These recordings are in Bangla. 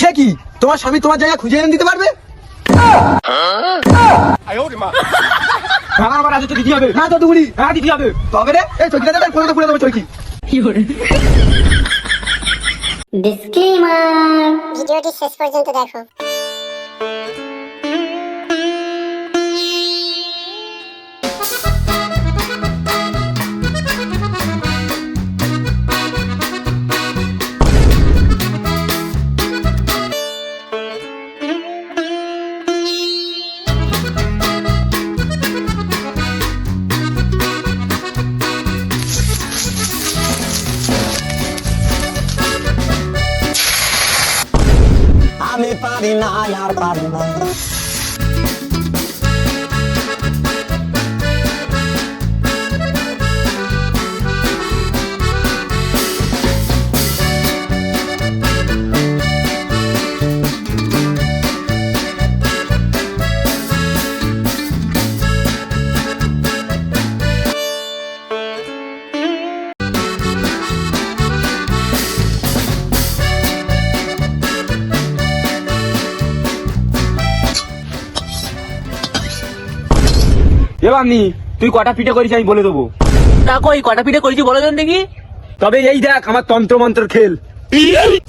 সে কি তোমার স্বামী তোমার জায়গা খুঁজে এনে দিতে পারবে? আমার রাজত্ব দিতে হবে না তো দুগুড়ি, হ্যাঁ দিতে হবে। তবে রে এই চৌকিটা দেবেন, কোথাও খুলে দেবো চৌকি। ডিসক্লেমার, ভিডিওটি শেষ পর্যন্ত দেখো। আমি পারি না আর পারি না। এবারনি তুই কটা পিঠে করিস আমি বলে দেবো। তা কই কটা পিঠে করেছি বলো দেন দেখি। তবে এই দেখ আমার তন্ত্র মন্ত্র খেল।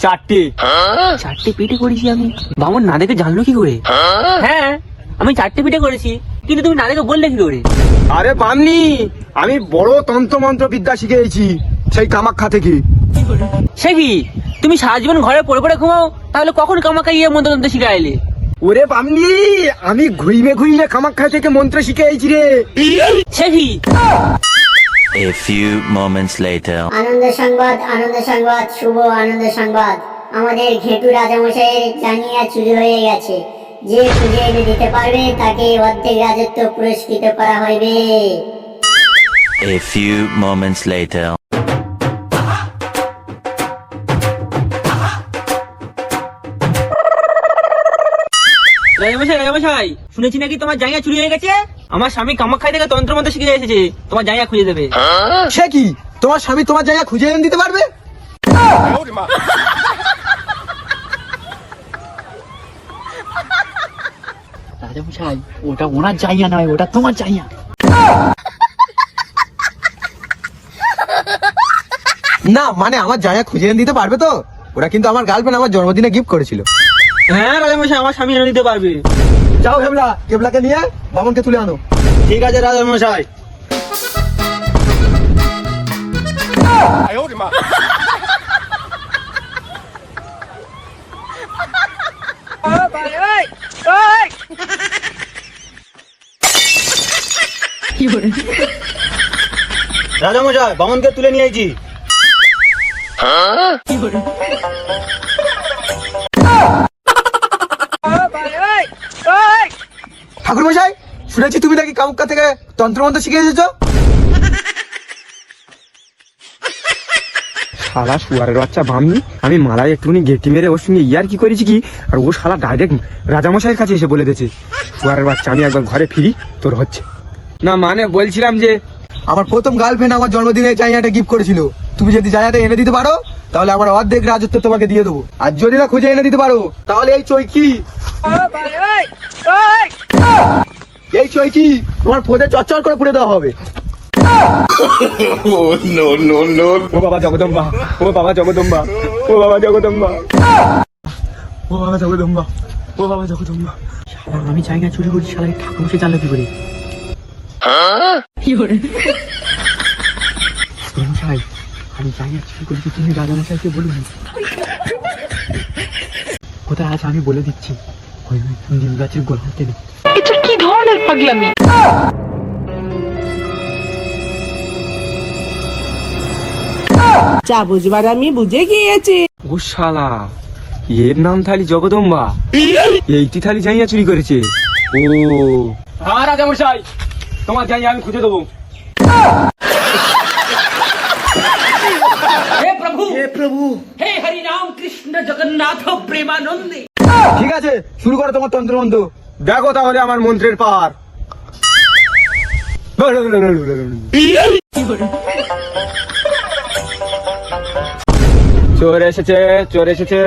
4টে পিঠে করেছি আমি। বামন না দেখে জানলো কি করে? হ্যাঁ আমি 4টে পিঠে করেছি, কিন্তু তুমি না দেখে বললে কি করে? আরে বামনি, আমি বড় তন্ত্র মন্ত্র বিদ্যা শিখেছি সেই কামাখ্যা থেকে। সে কি তুমি সারা জীবন ঘরে পড়ে পড়ে ঘুমাও, তাহলে কখন কামাখ্যা ইয়ে মন্ত্র শিখে আইলে? ওরে বামনি, আমি ঘুইমে ঘুইমে কামাখ্যা থেকে মন্ত্র শিখেছি রে। সে কি? A few moments later. আনন্দ সংবাদ, আনন্দ সংবাদ, শুভ আনন্দ সংবাদ। আমাদের ঘেটু রাজামশাইয়ের জানিয়া চুরি হয়ে গেছে। যে খুঁজে এনে দিতে পারবে তাকে অর্ধেক রাজত্ব পুরস্কৃত করা হইবে। A few moments later. রাজামশাই শুনেছি নাকি তোমার জায়গা চুরি হয়ে গেছে। আমার স্বামী কামাখ্যা থেকে তন্ত্র মন্ত্র শিখে এসেছে, তোমার জায়গা খুঁজে দেবে। সে কি তোমার স্বামী তোমার জায়গা খুঁজে এনে দিতে পারবে? রাজামশাই ওটা ওনার জায়গা নয়, ওটা তোমার জায়গা। না মানে আমার জায়গা খুঁজে এনে দিতে পারবে তো? ওরা কিন্তু আমার গার্লফ্রেন্ড আমার জন্মদিনে গিফট করেছিল। হ্যাঁ রাজামশাই আমার স্বামী এনে দিতে পারবে। যাও হেবলা, কেবলাকে নিয়ে বামনকে তুলে আনো। ঠিক আছে রাজামশাই। রাজামশাই বামনকে তুলে নিয়ে আইছি। ঠাকুর মশাই শুনেছি তুমি নাকি কামাখ্যা থেকে তন্ত্রমন্ত্র শিখে এসেছো। শালা শুয়ারের বাচ্চা বামনি, আমি মালায় একটুখানি গেটি মেরে ওর সঙ্গে ইয়ার কি করেছি কি, আর ও শালা ডাইরেক্ট রাজামশাইয়ের কাছে এসে বলে দিয়েছে। শুয়ারের বাচ্চা, আমি একবার ঘরে ফিরি তোর হচ্ছে না। মানে বলছিলাম যে আমার প্রথম গার্লফ্রেন্ড আমার জন্মদিনে জায়গাটা গিফট করেছিল। তুমি যদি জায়গাটা এনে দিতে পারো তাহলে আমার অর্ধেক রাজত্ব তোমাকে দিয়ে দেবো, আর যদি না খুঁজে এনে দিতে পারো তাহলে এই চৈকি তোমার ফোনে চচ্চর করে পুড়ে দেওয়া হবে। ও বাবা জগদম্বা, ও বাবা জগদম্বা, ও বাবা জগদম্বা, ও বাবা জগদম্বা, ও বাবা জগদম্বা। আমি জায়গা চুরি করছি, শালা ঠাকুর সে জানলো কি করে? রাজামশাই আমি জায়গা চুরি করেছি, তুমি রাজামশাইকে বলুন। কোথায় আছে আমি বলে দিচ্ছি, ওই নিম গাছের গোড়াতে। এটা কি ধরনের পাগলামি? যা বুঝবার আমি বুঝে গিয়েছি। ও শালা, এর নাম থালি জগদম্বা, এইটি থালি জাইয়া চুরি করেছে। ও হ্যাঁ রাজামশাই, তোমার জাইয়া আমি খুঁজে দেবো। हे प्रभु हे हरि राम कृष्ण जगन्नाथ प्रेमानंदे। ঠিক আছে শুরু করো তোমার তন্ত্রমন্ত্র, দেখো তাহলে আমার মন্ত্রের পাওয়ার। চোর এসেছে, চোর এসেছে,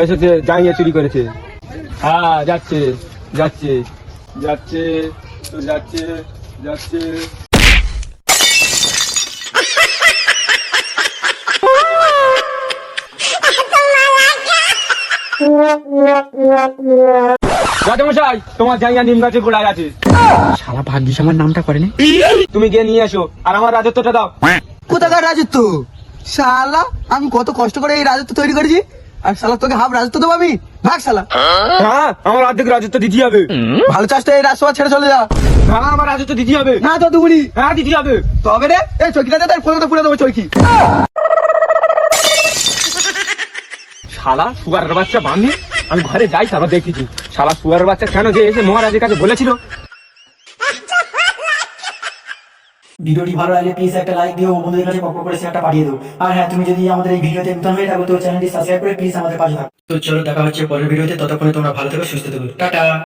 এসেছে, জাঙ্গিয়া চুরি করেছে। হ্যাঁ, যাচ্ছে যাচ্ছে যাচ্ছে, চোর যাচ্ছে যাচ্ছে। রাজামশাই, তোমার জাঙ্গিয়া নিম গাছে গোড়ায় আছে। শালা ভাগ্যিস আমার নামটা করেনি। তুমি গিয়ে নিয়ে এসো আর আমার রাজত্বটা দাও। কোথাকার রাজত্ব? শালা আমি কত কষ্ট করে এই রাজত্ব তৈরি করেছি, আর শালা তোকে হাফ রাজত্ব দেবো আমি? ভাগ শালা। হ্যাঁ, আমার অর্ধেক রাজত্ব দিতে হবে। ভালো চাষটা এই রাজসভা ছেড়ে চলে যা। হ্যাঁ, আমার রাজত্ব দিতে হবে। না তো দুগুনি। হ্যাঁ, দিতে হবে। তবে রে এই চৌকিটা দে, ফোনটা পুরো দেবো চৌকি। শালা সুগারের বাচ্চা ভাঙি, আমি ঘরে যাই তারপর দেখেছি। শালা সুগারের বাচ্চা কেন যে এসে মহারাজের কাছে বলেছিল। ভিডিওটি ভালো লাগলে প্লিজ একটা লাইক দিও, বন্ধুদের কাছে পক্ষ করে শেয়ারটা পাঠিয়ে দাও। আর হ্যাঁ, তুমি যদি আমাদের এই ভিডিওতে নতুন হয়ে থাকো তো চ্যানেলটি সাবস্ক্রাইব করে প্লিজ আমাদের পাশে থাকো। তো চলো দেখা হচ্ছে পরের ভিডিওতে, ততক্ষণে তোমরা ভালো থেকো, সুস্থ থেকো, টাটা।